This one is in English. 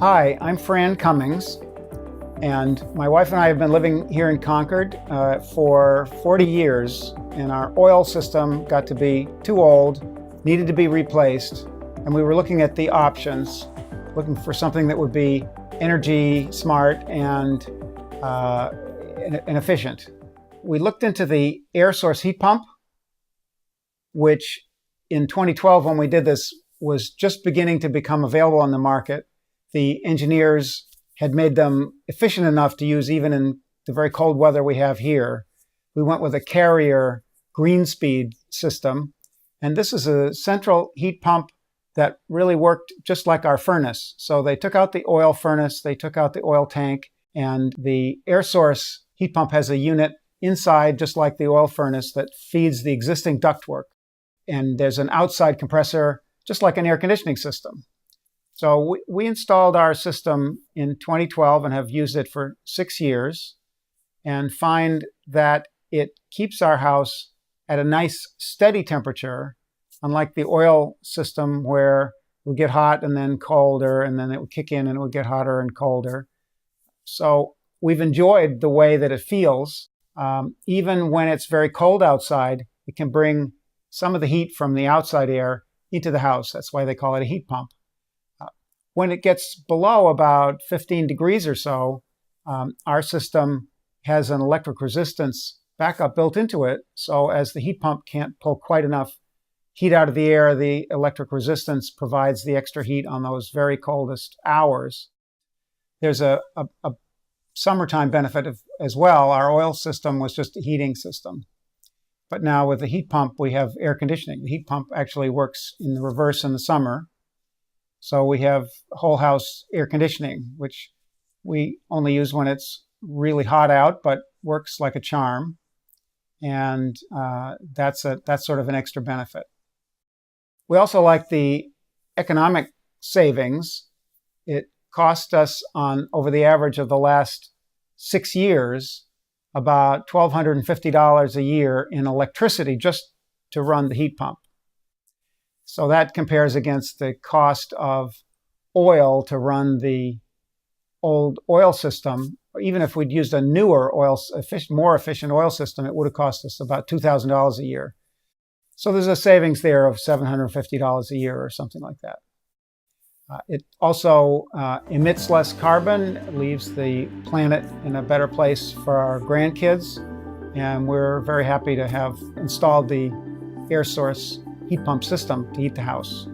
Hi, I'm Fran Cummings, and my wife and I have been living here in Concord for 40 years, and our oil system got to be too old, needed to be replaced, and we were looking at the options, looking for something that would be energy smart and efficient. We looked into the air source heat pump, which in 2012, when we did this, was just beginning to become available on the market. The engineers had made them efficient enough to use even in the very cold weather we have here. We went with a Carrier green speed system, and this is a central heat pump that really worked just like our furnace. So they took out the oil furnace, they took out the oil tank, and the air source heat pump has a unit inside, just like the oil furnace, that feeds the existing ductwork. And there's an outside compressor, just like an air conditioning system. So we installed our system in 2012 and have used it for 6 years, and find that it keeps our house at a nice steady temperature, unlike the oil system where it would get hot and then colder, and then it would kick in and it would get hotter and colder. So we've enjoyed the way that it feels. Even when it's very cold outside, it can bring some of the heat from the outside air into the house. That's why they call it a heat pump. When it gets below about 15 degrees or so, our system has an electric resistance backup built into it. So as the heat pump can't pull quite enough heat out of the air, the electric resistance provides the extra heat on those very coldest hours. There's a summertime benefit as well. Our oil system was just a heating system. But now with the heat pump, we have air conditioning. The heat pump actually works in the reverse in the summer. So we have whole house air conditioning, which we only use when it's really hot out, but works like a charm. And that's sort of an extra benefit. We also like the economic savings. It cost us over the average of the last 6 years, about $1,250 a year in electricity just to run the heat pump. So that compares against the cost of oil to run the old oil system. Even if we'd used a newer more efficient oil system, it would have cost us about $2,000 a year. So there's a savings there of $750 a year or something like that. It also emits less carbon, leaves the planet in a better place for our grandkids, and we're very happy to have installed the air source heat pump system to heat the house.